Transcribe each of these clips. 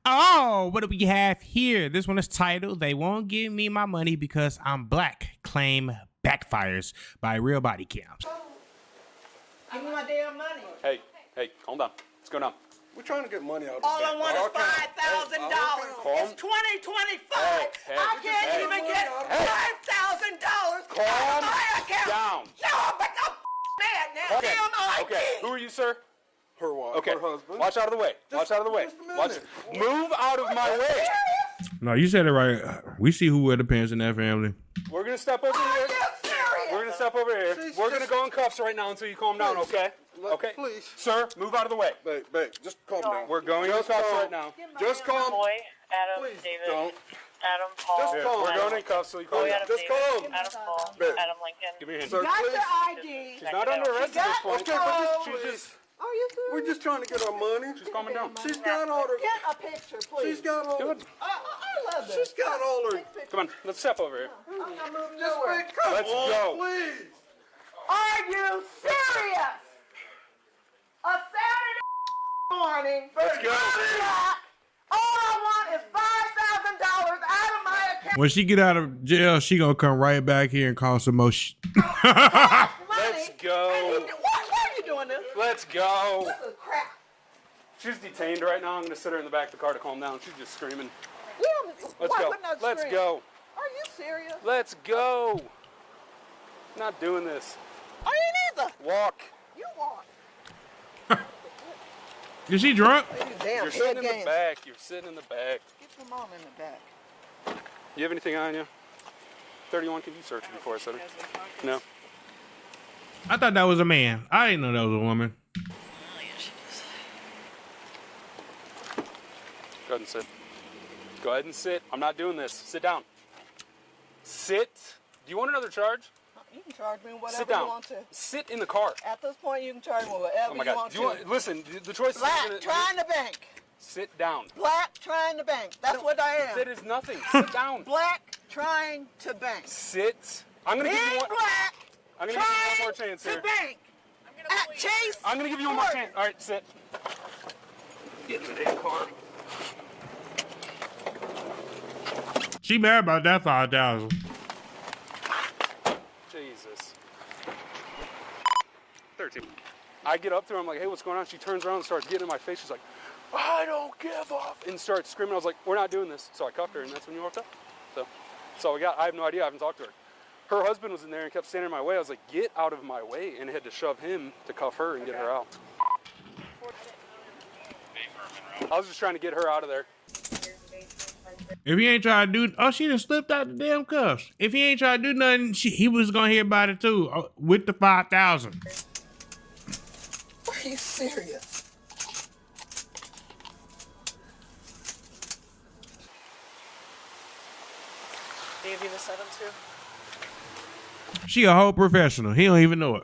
Oh, what do we have here? This one is titled, They Won't Give Me My Money Because I'm Black. Claim Backfires by Real Body Cams. Give me my damn money. Hey, calm down. What's going on? We're trying to get money out of All the I want is $5,000. It's 2025. I can't even get $5,000 out of my account. Down. No, but I'm mad now. Okay. Damn ID. Okay. Who are you, sir? Her wife, Okay. her husband. Watch out of the way. Watch out of the way. Just a minute. Move out of my way. No, you said it right. We see who wear the pants in that family. We're gonna step over Are here. you serious? We're gonna step over here. We're gonna go in cuffs right now until you calm down, okay? Okay. Please. Sir, move out of the way. Babe, just calm down. We're going in cuffs right now. Just calm. Boy, Adam, Please David, don't. Adam, Paul. Just Yeah, calm. we're going in cuffs so you calm Boy, down. Adam, Just David, calm. Adam, Paul, Babe. Adam Lincoln. Give me a hand. Sir, Got please. your ID. She's not under arrest at this point. Okay, but She's just, just Are you serious? we're just trying to get our money. she's calming down. She's got all her. Get a picture, please. She's got all. Good. I love this. She's got all her. Come on, let's step over here. I'm not moving Just nowhere. come Let's on, go. please. Are you serious? A Saturday morning. Let's go. All I want is $5,000 out of my account. When she get out of jail, she gonna come right back here and call some more shit. Let's go. Why are you doing this? Let's go. This is crap. She's detained right now. I'm gonna sit her in the back of the car to calm down. She's just screaming. Let's Why go. wouldn't I Let's scream? go. Are you serious? Let's go. Not doing this. Are you neither? Walk. You want. Is she drunk? Damn, You're sitting in the back. You're sitting in the back. Get your mom in the back. You have anything on you? 31, can you search it before I said it? No. I thought that was a man. I didn't know that was a woman. Go ahead and sit. Go ahead and sit. I'm not doing this. Sit down. Sit. Do you want another charge? You can charge me whatever Sit down. you want to. Sit in the car. At this point, you can charge me whatever Oh my you God. want Do you to. want, listen, the choice Black is trying to bank. sit down. Black trying to bank. That's what I am. That is nothing. Sit down. Black trying to bank. Sit. I'm gonna give you Being one. black I'm gonna give you one more trying chance to here. bank. At Chase. I'm gonna give you one more Morgan. chance. All right, sit. Get in the damn car. She mad about that 5,000. Jesus. 13. I get up to her. I'm like, hey, what's going on? She turns around and starts getting in my face. She's like, I don't give up. And starts screaming. I was like, we're not doing this. So I cuffed her, and that's when you walked up. So that's all we got. I have no idea. I haven't talked to her. Her husband was in there and kept standing in my way. I was like, get out of my way. And had to shove him to cuff her and get her out. I was just trying to get her out of there. If he ain't trying to do, oh, she done slipped out the damn cuffs. If he ain't trying to do nothing, he was gonna hear about it too, with the 5,000. Are you serious? They give you the 7 too? She a whole professional. He don't even know it.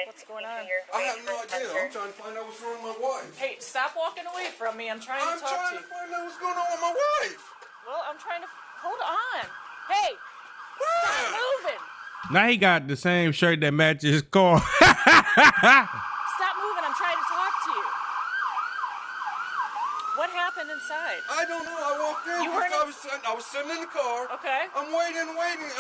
What's going on? I have no idea. I'm trying to find out what's wrong with my wife. Hey, stop walking away from me. I'm trying I'm to talk trying to to you. find out what's going on with my wife. Well, I'm trying to. Hold on. Hey, stop moving. Now he got the same shirt that matches his car. Stop moving. I'm trying to talk to you. What happened inside? I don't know. I walked in. You weren't because I was sitting in the car. Okay. I'm waiting.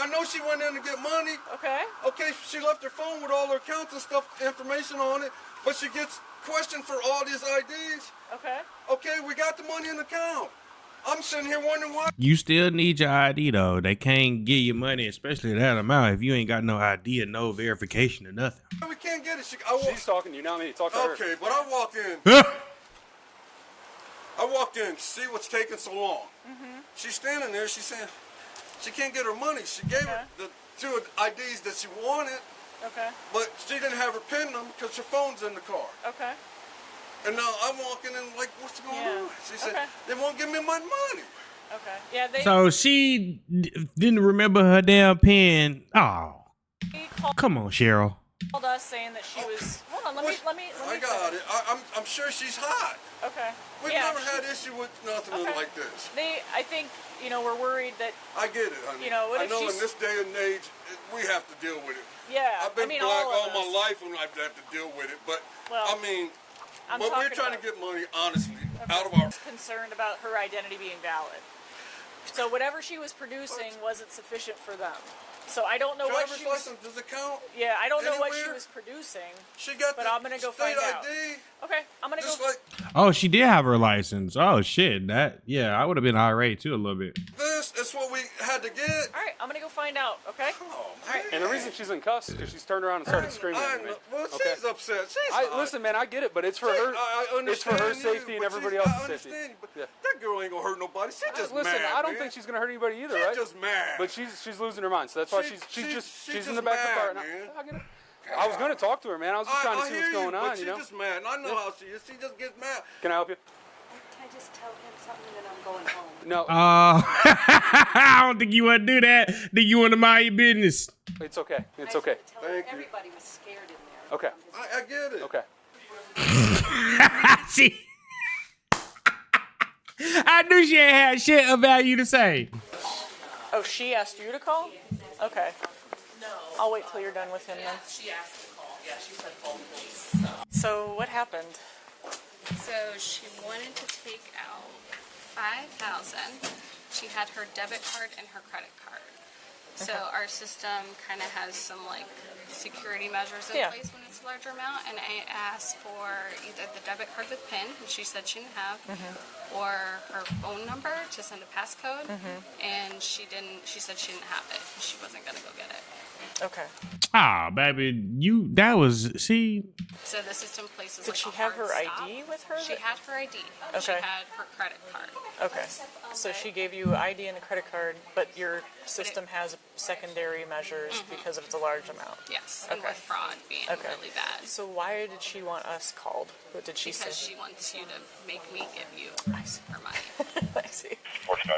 I know she went in to get money. Okay. Okay, she left her phone with all her accounts and stuff, information on it, but she gets questioned for all these IDs. Okay. Okay, we got the money in the account. I'm sitting here wondering why. You still need your ID though. They can't give you money, especially that amount, if you ain't got no ID or no verification or nothing. We can't get it. She's talking to you, not me. Talk to her. Okay, but I walked in. I walked in to see what's taking so long. She's standing there. She's saying she can't get her money. She gave her the 2 IDs that she wanted, Okay. but she didn't have her PIN number because her phone's in the car. Okay. And now I'm walking in like, what's going on? She said, they won't give me my money. Okay. Yeah, they So she didn't remember her damn pen. Oh, come on, Cheryl. called us saying that she was. Hold on. Let me. I got it. I'm sure she's hot. Okay. We've Yeah, never had issue with nothing Okay. like this. I think, we're worried that. I get it, honey. You know, what I if know in she's- this day and age, we have to deal with it. Yeah. I've been black all all of my us. life and I've had to deal with it. But, Well, I mean, I'm but we're talking trying about- to get money, honestly. out of our. Concerned about her identity being valid. So whatever she was producing wasn't sufficient for them. So I don't know what Driver's she was. license, does it count? Yeah, I don't know what she Anywhere? was producing. She got But the I'm gonna go state find out. ID. Okay, I'm gonna Just go. like Oh, she did have her license. Oh shit, that yeah, I would have been irate too a little bit. this is what we had to get. All right, I'm gonna go find out. Okay. Oh, man. And the reason she's in cuffs is because she's turned around and started screaming at me. Man. Well, Okay. she's upset. She's hot. Listen, man, I get it, but it's for her. It's for her safety and everybody else's safety. But Yeah. that girl ain't gonna hurt nobody. She's just Listen, mad. I don't man. think she's gonna hurt anybody either, She's right? just mad. But she's losing her mind, so that's why she's she's in the just back of the car. mad, No, man. I get it. I was gonna talk to her, man. I was just trying to see hear what's going you, on, but you know. she's just mad, and I know how she is. She just gets mad. Can I help you? Can I just tell him something and then I'm going home? No, I don't think you want to do that. Think you want to mind your business? it's okay. It's I okay. just wanna tell him Thank you. everybody was scared in there. Okay. I get it. Okay. See, I knew she ain't had shit of value to say. Oh, she asked you to call? Okay. No. I'll wait till you're done with him then. She asked to call. Yeah, she said call the police. So what happened? So she wanted to take out $5,000. She had her debit card and her credit card. So our system kind of has some like security measures in Yeah. place when it's a larger amount, and I asked for either the debit card with PIN, which she said she didn't have, or her phone number to send a passcode, and she didn't. She said she didn't have it. She wasn't gonna go get it. Okay. Ah, baby, that was see. So the system places. Did like she a have hard her stop. ID with her? She had her ID. She Okay. had her credit card. Okay. So she gave you ID and a credit card, but your system has secondary measures because it's a large amount. Yes, and Okay. with fraud being Okay. really bad. So why did she want us called? What did she Because say? she wants you to make me give you her money. I see.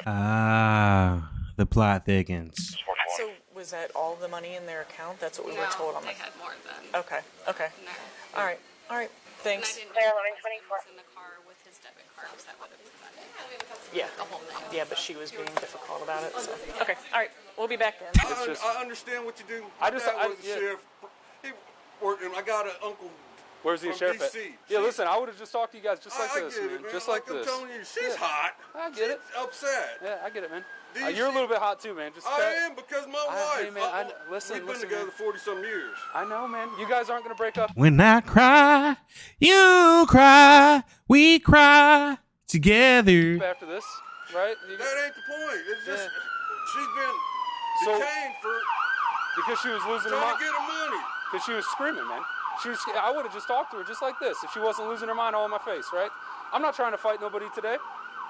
Ah, the plot thickens. So was that all the money in their account? That's what we were No, told on they the. had more than. Okay. Okay. No. All right. All right. And I Thanks. didn't know if he was in the car with his debit cards. That would have prevented Yeah. the whole thing. Yeah, but she was being difficult about it. So. Okay. All right. We'll be back then. I understand what you do. I just- My dad I- was a yeah. sheriff. He worked, and I got an uncle. Where's the From sheriff at? DC. Yeah, listen, I would have just talked to you guys just like I this, get man. it, man. Just like I'm this. telling you, she's hot. I get it. She's upset. Yeah, I get it, man. DC You're a little bit hot too, man. Just I am because my wife. hey, man, listen, we've been listen, together man. 40-some years. I know, man. You guys aren't gonna break up. When I cry, you cry, we cry together. After this, right? That ain't the point. It's just Yeah. she's been So- detained for Because she was losing her trying mind. to get her money. Because she was screaming, man. I would have just talked to her just like this if she wasn't losing her mind all in my face, right? I'm not trying to fight nobody today.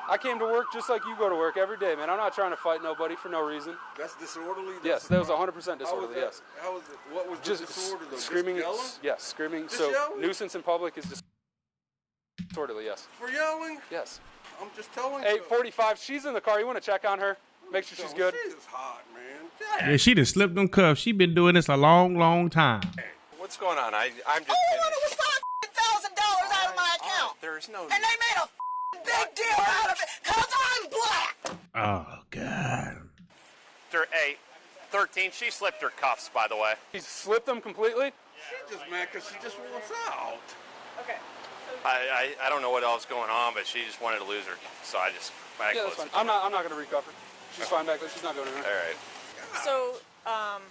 I came to work just like you go to work every day, man. I'm not trying to fight nobody for no reason. That's disorderly. Yes, that was 100% How was disorderly, that? yes. How was it? What was the Just disorder though? screaming. Just yelling? Yes, screaming. Just So yelling? nuisance in public is disorderly, yes. For yelling? Yes. I'm just telling you. 8:45, she's in the car. You want to check on her? Make sure she's good. She's hot, man. Yeah, she done slipped them cuffs. She been doing this a long, long time. What's going on? I'm just All I wanted was finished. $5,000 out of my account. There's no. And they made a big deal out of it because I'm black. Oh God. Hey, 13. She slipped her cuffs, by the way. She slipped them completely. She's just mad because she just wants out. Okay. I don't know what else going on, but she just wanted to lose her, so I just. I Yeah, that's closed fine. it. I'm not gonna recover. She's fine back there. She's not going anywhere. All right. So,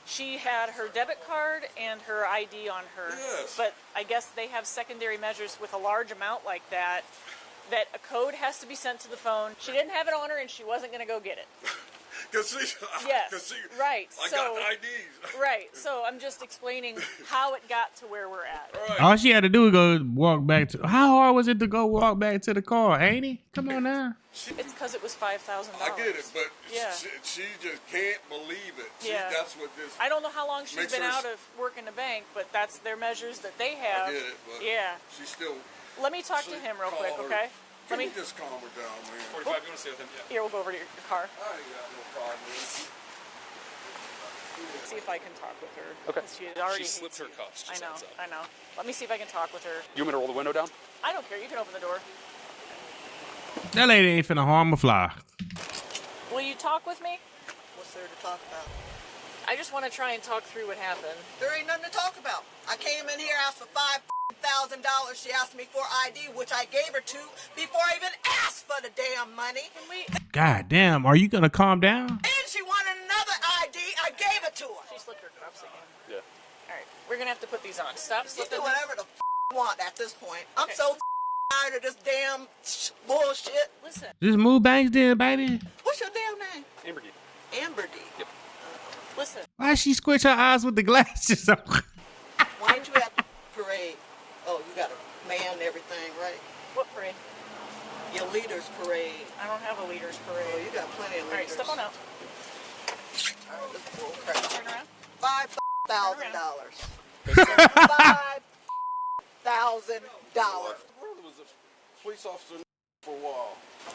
she had her debit card and her ID on her. Yes. But I guess they have secondary measures with a large amount like that a code has to be sent to the phone. She didn't have it on her and she wasn't going to go get it. Because she. Yes, 'cause she, right, I so- got the IDs. Right. So I'm just explaining how it got to where we're at. Right. All she had to do was go walk back to. How hard was it to go walk back to the car? Ain't it? Come on now. It's because it was $5,000. I get it, but Yeah. she just can't believe it. Yeah. That's what this. I don't know how long she's Makes been her out of working the bank, but that's their measures that they have. I get it, but Yeah. she's still. Let me talk to him real Call quick, her. okay? Can Let you me. just calm her down, man? 45. You want to stay with him? Yeah. Here, we'll go over to your car. I ain't got no problem with it. See if I can talk with her. Okay. 'Cause She already She slipped hates her you. cuffs, I just know. heads up. I know. Let me see if I can talk with her. You want me to roll the window down? I don't care. You can open the door. That lady ain't finna harm a fly. Will you talk with me? What's there to talk about? I just want to try and talk through what happened. There ain't nothing to talk about. I came in here, asked for $5,000, $5,000 she asked me for ID, which I gave her to before I even asked for the damn money. God damn, are you gonna calm down? And she wanted another ID. I gave it to her. She slipped her cuffs again. Yeah. All right, we're gonna have to put these on. Stop You slipping. do whatever the you want at this point. I'm Okay. so tired of this damn bullshit. Listen. Just move banks then, baby. What's your damn name? Amber D. Amber D. Yep. Listen. Why she squint her eyes with the glasses on? Why ain't you at the parade? Oh, you got a man and everything, right? What parade? Your leaders parade. I don't have a leaders Oh, parade. you got plenty of All right, leaders. step on out. Oh, this bull crap. Turn around. $5,000. $5,000. Brother was a police officer for a while. I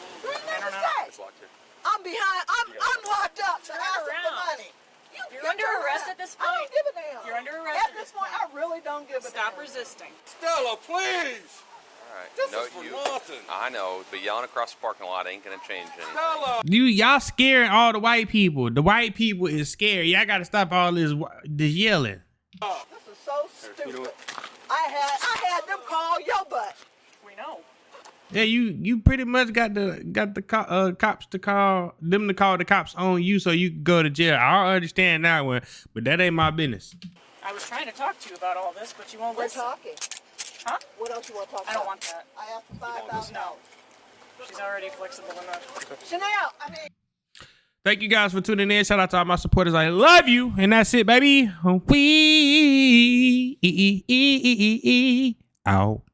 don't know. It's locked here. I'm behind. I'm locked up. So Turn ask them for around. money. You're under arrest at this I don't point. give a damn. You're under arrest At this point, I really don't give a damn. Stop resisting. Stella, please. All right. This no, is for you. nothing. I know, but yelling across the parking lot ain't gonna change anything. Stella. Y'all scaring all the white people. The white people is scary. Y'all gotta stop all this yelling. This is so stupid. You know what? I had them call your butt. We know. Yeah, you pretty much got the cops to call the cops on you so you can go to jail. I understand that one, but that ain't my business. I was trying to talk to you about all this, but you won't We're listen. talking. Huh? What else you want to talk about? I don't want that. I asked for $5,000. No. She's already flexible enough. Chanel, I mean. Thank you guys for tuning in. Shout out to all my supporters. I love you, and that's it, baby. We out.